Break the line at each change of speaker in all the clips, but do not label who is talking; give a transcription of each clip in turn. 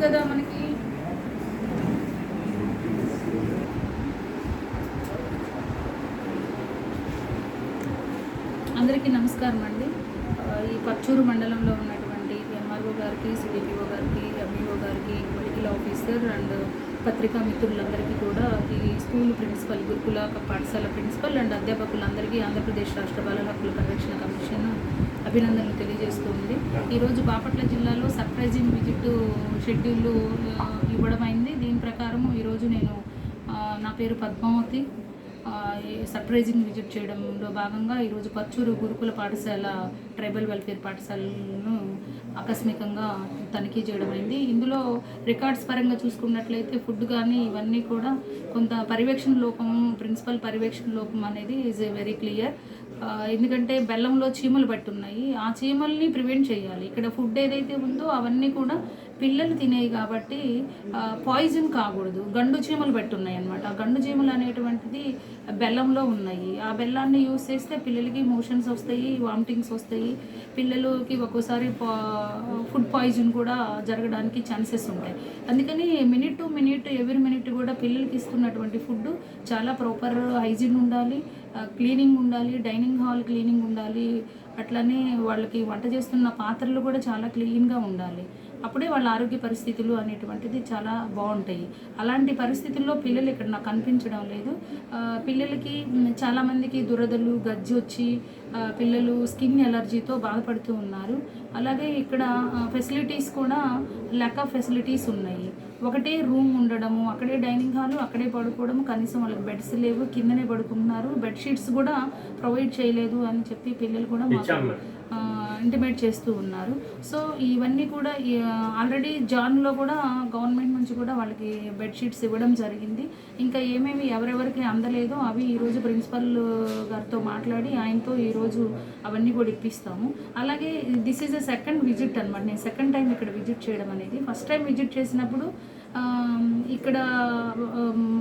కదా మనకి. అందరికీ నమస్కారం అండి. ఈ పచ్చూరు మండలంలో ఉన్నటువంటి ఎంఆర్ఓ గారికి, సిడిపిఓ గారికి, ఎంఈఓ గారికి, మెడికల్ ఆఫీసర్ అండ్ పత్రికా మిత్రులందరికీ కూడా ఈ స్కూల్ ప్రిన్సిపల్, గురుకుల పాఠశాల ప్రిన్సిపల్ అండ్ అధ్యాపకులందరికీ ఆంధ్రప్రదేశ్ రాష్ట్ర బాలల హక్కుల పరిరక్షణ కమిషన్ అభినందనలు తెలియజేస్తుంది. ఈరోజు బాపట్ల జిల్లాలో సర్ప్రైజింగ్ విజిట్ షెడ్యూల్ ఇవ్వడమైంది. దీని ప్రకారం ఈరోజు నేను నా పేరు పద్మావతి, సర్ప్రైజింగ్ విజిట్ చేయడంలో భాగంగా ఈరోజు పచ్చూరు గురుకుల పాఠశాల, ట్రైబల్ వెల్ఫేర్ పాఠశాలను ఆకస్మికంగా తనిఖీ చేయడమైంది. ఇందులో రికార్డ్స్ పరంగా చూసుకున్నట్లయితే ఫుడ్ కానీ ఇవన్నీ కూడా కొంత పర్యవేక్షణ లోపం, ప్రిన్సిపల్ పర్యవేక్షణ లోపం అనేది ఈజ్ వెరీ క్లియర్. ఎందుకంటే బెల్లంలో చీమలు పట్టున్నాయి, ఆ చీమల్ని ప్రివెంట్ చేయాలి. ఇక్కడ ఫుడ్ ఏదైతే ఉందో అవన్నీ కూడా పిల్లలు తినేవి కాబట్టి పాయిజన్ కాకూడదు. గండు చీమలు పెట్టున్నాయి అన్నమాట. ఆ గండు చీమలు అనేటువంటిది బెల్లంలో ఉన్నాయి. ఆ బెల్లాన్ని యూస్ చేస్తే పిల్లలకి మోషన్స్ వస్తాయి, వామిటింగ్స్ వస్తాయి. పిల్లలకి ఒక్కోసారి ఫుడ్ పాయిజన్ కూడా జరగడానికి ఛాన్సెస్ ఉంటాయి. అందుకని minute to minute, every minute కూడా పిల్లలకి ఇస్తున్నటువంటి ఫుడ్ చాలా ప్రాపర్ హైజీన్ ఉండాలి, క్లీనింగ్ ఉండాలి, డైనింగ్ హాల్ క్లీనింగ్ ఉండాలి. అట్లనే వాళ్ళకి వంట చేస్తున్న పాత్రలు కూడా చాలా క్లీన్గా ఉండాలి. అప్పుడే వాళ్ళ ఆరోగ్య పరిస్థితులు అనేటువంటిది చాలా బాగుంటాయి. అలాంటి పరిస్థితుల్లో పిల్లలు ఇక్కడ నాకు కనిపించడం లేదు. పిల్లలకి చాలామందికి దురదలు, గజ్జి వచ్చి పిల్లలు స్కిన్ ఎలర్జీతో బాధపడుతూ ఉన్నారు. అలాగే ఇక్కడ ఫెసిలిటీస్ కూడా ల్యాక్ ఆఫ్ ఫెసిలిటీస్ ఉన్నాయి. ఒకటే రూమ్ ఉండడము, అక్కడే డైనింగ్ హాలు, అక్కడే పడుకోవడము, కనీసం వాళ్ళకి బెడ్స్ లేవు, కిందనే పడుకుంటున్నారు. బెడ్షీట్స్ కూడా ప్రొవైడ్ చేయలేదు అని చెప్పి పిల్లలు కూడా మాకు ఇంటిమేట్ చేస్తూ ఉన్నారు. సో ఇవన్నీ కూడా ఆల్రెడీ జాన్లో కూడా గవర్నమెంట్ నుంచి కూడా వాళ్ళకి బెడ్షీట్స్ ఇవ్వడం జరిగింది. ఇంకా ఏమేమి ఎవరెవరికి అందలేదో అవి ఈరోజు ప్రిన్సిపల్ గారితో మాట్లాడి ఆయనతో ఈరోజు అవన్నీ కూడా ఇప్పిస్తాము. అలాగే this is a second visit అనమాట. నేను సెకండ్ టైం ఇక్కడ విజిట్ చేయడం అనేది. ఫస్ట్ టైం విజిట్ చేసినప్పుడు ఇక్కడ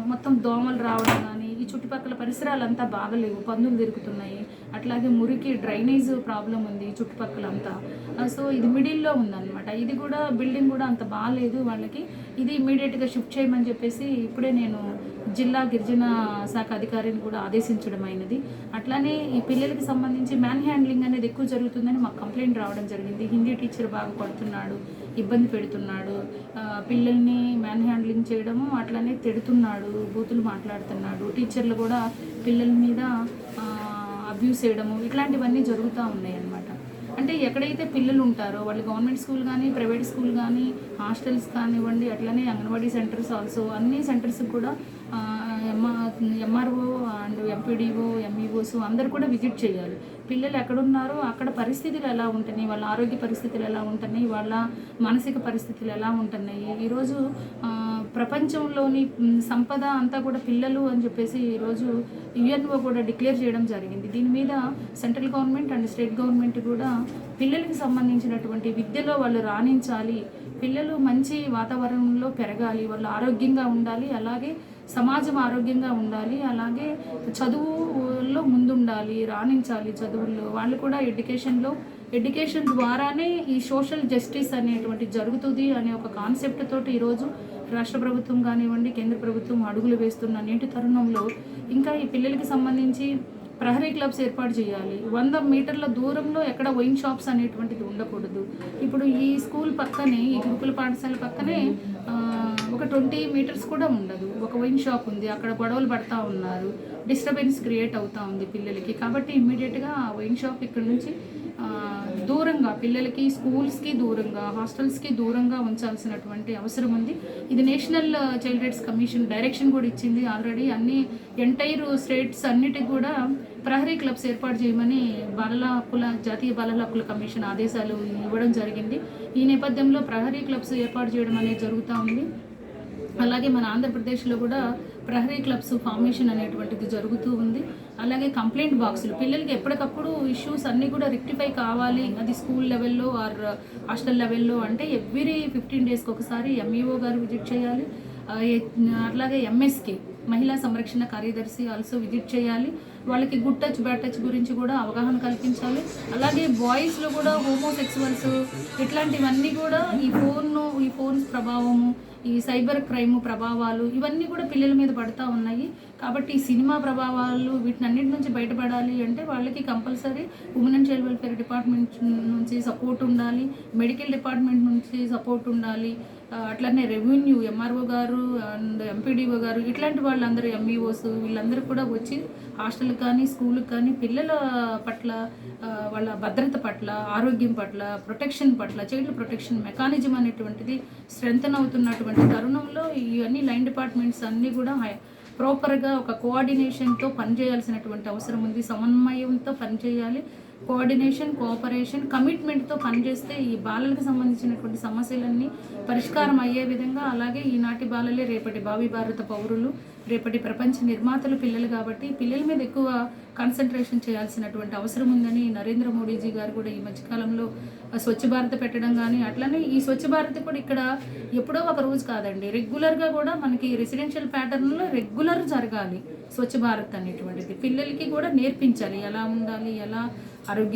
మొత్తం దోమలు రావడం కానీ, ఈ చుట్టుపక్కల పరిసరాలంతా బాగలేవు, పందులు తిరుగుతున్నాయి. అట్లాగే మురికి డ్రైనేజ్ ప్రాబ్లం ఉంది చుట్టుపక్కల అంతా. సో ఇది మిడిల్లో ఉందన్నమాట. ఇది కూడా బిల్డింగ్ కూడా అంత బాగాలేదు వాళ్ళకి. ఇది ఇమీడియట్గా షిఫ్ట్ చేయమని చెప్పేసి ఇప్పుడే నేను జిల్లా గిరిజన శాఖ అధికారిని కూడా ఆదేశించడం అయినది. అట్లానే ఈ పిల్లలకి సంబంధించి మ్యాన్ హ్యాండ్లింగ్ అనేది ఎక్కువ జరుగుతుందని మాకు కంప్లైంట్ రావడం జరిగింది. హిందీ టీచర్ బాగా కొడుతున్నాడు, ఇబ్బంది పెడుతున్నాడు, పిల్లల్ని మ్యాన్ హ్యాండ్లింగ్ చేయడము, అట్లానే తిడుతున్నాడు, బూతులు మాట్లాడుతున్నాడు, టీచర్లు కూడా పిల్లల మీద అబ్యూస్ చేయడము, ఇట్లాంటివన్నీ జరుగుతూ ఉన్నాయి అన్నమాట. అంటే ఎక్కడైతే పిల్లలు ఉంటారో వాళ్ళు గవర్నమెంట్ స్కూల్ కానీ, ప్రైవేట్ స్కూల్ కానీ, హాస్టల్స్ కానివ్వండి, అట్లనే అంగన్వాడీ సెంటర్స్ ఆల్సో అన్ని సెంటర్స్కి కూడా ఎంఆర్ఓ అండ్ ఎంపీడీఓ, ఎంఈఓస్ అందరూ కూడా విజిట్ చేయాలి. పిల్లలు ఎక్కడున్నారో అక్కడ పరిస్థితులు ఎలా ఉంటున్నాయి, వాళ్ళ ఆరోగ్య పరిస్థితులు ఎలా ఉంటున్నాయి, వాళ్ళ మానసిక పరిస్థితులు ఎలా ఉంటున్నాయి. ఈరోజు ప్రపంచంలోని సంపద అంతా కూడా పిల్లలు అని చెప్పేసి ఈరోజు యుఎన్ఓ కూడా డిక్లేర్ చేయడం జరిగింది. దీని మీద central government and state government కూడా పిల్లలకి సంబంధించినటువంటి విద్యలో వాళ్ళు రాణించాలి, పిల్లలు మంచి వాతావరణంలో పెరగాలి, వాళ్ళు ఆరోగ్యంగా ఉండాలి, అలాగే సమాజం ఆరోగ్యంగా ఉండాలి, అలాగే చదువుల్లో ముందుండాలి, రాణించాలి చదువుల్లో. వాళ్ళు కూడా ఎడ్యుకేషన్ ద్వారానే ఈ సోషల్ జస్టిస్ అనేటువంటి జరుగుతుంది అనే ఒక కాన్సెప్ట్ తోటి ఈరోజు రాష్ట్ర ప్రభుత్వం కానివ్వండి, కేంద్ర ప్రభుత్వం అడుగులు వేస్తున్న నేటి తరుణంలో ఇంకా ఈ పిల్లలకి సంబంధించి ప్రహరీ క్లబ్స్ ఏర్పాటు చేయాలి. 100 మీటర్ల దూరంలో ఎక్కడ వైన్ షాప్స్ అనేటువంటిది ఉండకూడదు. ఇప్పుడు ఈ స్కూల్ పక్కనే, ఈ గురుకుల పాఠశాల పక్కనే ఒక 20 మీటర్స్ కూడా ఉండదు, ఒక వైన్ షాప్ ఉంది. అక్కడ గొడవలు పడతా ఉన్నారు, డిస్టర్బెన్స్ క్రియేట్ అవుతూ ఉంది పిల్లలకి. కాబట్టి ఇమ్మీడియట్గా ఆ వైన్ షాప్ ఇక్కడ నుంచి దూరంగా, పిల్లలకి స్కూల్స్కి దూరంగా, హాస్టల్స్కి దూరంగా ఉంచాల్సినటువంటి అవసరం ఉంది. ఇది national child rights commission direction కూడా ఇచ్చింది ఆల్రెడీ. అన్ని ఎంటైర్ స్టేట్స్ అన్నిటికి కూడా ప్రహరీ క్లబ్స్ ఏర్పాటు చేయమని జాతీయ బాలల హక్కుల కమిషన్ ఆదేశాలు ఇవ్వడం జరిగింది. ఈ నేపథ్యంలో ప్రహరీ క్లబ్స్ ఏర్పాటు చేయడం అనేది జరుగుతూ ఉంది. అలాగే మన ఆంధ్రప్రదేశ్లో కూడా ప్రహరీ క్లబ్స్ ఫార్మేషన్ అనేటువంటిది జరుగుతూ ఉంది. అలాగే కంప్లైంట్ బాక్సులు, పిల్లలకి ఎప్పటికప్పుడు ఇష్యూస్ అన్నీ కూడా రెక్టిఫై కావాలి, అది స్కూల్ లెవెల్లో ఆర్ హాస్టల్ లెవెల్లో అంటే ఎవ్రీ 15 డేస్కి ఒకసారి ఎంఈఓ గారు విజిట్ చేయాలి. అట్లాగే ఎంఎస్కే మహిళా సంరక్షణ కార్యదర్శి ఆల్సో విజిట్ చేయాలి. వాళ్ళకి గుడ్ టచ్ బ్యాడ్ టచ్ గురించి కూడా అవగాహన కల్పించాలి. అలాగే బాయ్స్లో కూడా హోమోసెక్సువల్స్ ఇట్లాంటివన్నీ కూడా ఈ ఫోన్ ప్రభావము, ఈ సైబర్ క్రైమ్ ప్రభావాలు ఇవన్నీ కూడా పిల్లల మీద పడుతూ ఉన్నాయి. కాబట్టి ఈ సినిమా ప్రభావాలు వీటినన్నిటి నుంచి బయటపడాలి అంటే వాళ్ళకి compulsory women and child welfare department నుంచి సపోర్ట్ ఉండాలి, మెడికల్ డిపార్ట్మెంట్ నుంచి సపోర్ట్ ఉండాలి, అట్లనే రెవెన్యూ ఎంఆర్ఓ గారు అండ్ ఎంపీడీఓ గారు ఇట్లాంటి వాళ్ళందరూ ఎంఈఓస్ వీళ్ళందరూ కూడా వచ్చి హాస్టల్కి కానీ స్కూల్కి కానీ పిల్లల పట్ల వాళ్ళ భద్రత పట్ల, ఆరోగ్యం పట్ల, ప్రొటెక్షన్ పట్ల, చైల్డ్ ప్రొటెక్షన్ మెకానిజం అనేటువంటిది స్ట్రెంథన్ అవుతున్నటువంటి తరుణంలో ఇవన్నీ లైన్ డిపార్ట్మెంట్స్ అన్నీ కూడా ప్రాపర్గా ఒక కోఆర్డినేషన్తో పనిచేయాల్సినటువంటి అవసరం ఉంది. సమన్వయంతో పనిచేయాలి. కోఆర్డినేషన్, కోఆపరేషన్, కమిట్మెంట్తో పనిచేస్తే ఈ బాలలకు సంబంధించినటువంటి సమస్యలన్నీ పరిష్కారం అయ్యే విధంగా, అలాగే ఈనాటి బాలలే రేపటి భావి భారత పౌరులు, రేపటి ప్రపంచ నిర్మాతలు పిల్లలు కాబట్టి పిల్లల మీద ఎక్కువ కాన్సన్ట్రేషన్ చేయాల్సినటువంటి అవసరం ఉందని నరేంద్ర మోడీజీ గారు కూడా ఈ మధ్యకాలంలో స్వచ్ఛ భారత్ పెట్టడం కానీ, అట్లనే ఈ స్వచ్ఛ భారత్ కూడా ఇక్కడ ఎప్పుడో ఒక రోజు కాదండి, రెగ్యులర్గా కూడా మనకి రెసిడెన్షియల్ ప్యాటర్న్లో రెగ్యులర్ జరగాలి స్వచ్ఛ భారత్ అనేటువంటిది. పిల్లలకి కూడా నేర్పించాలి ఎలా ఉండాలి, ఎలా ఆరోగ్య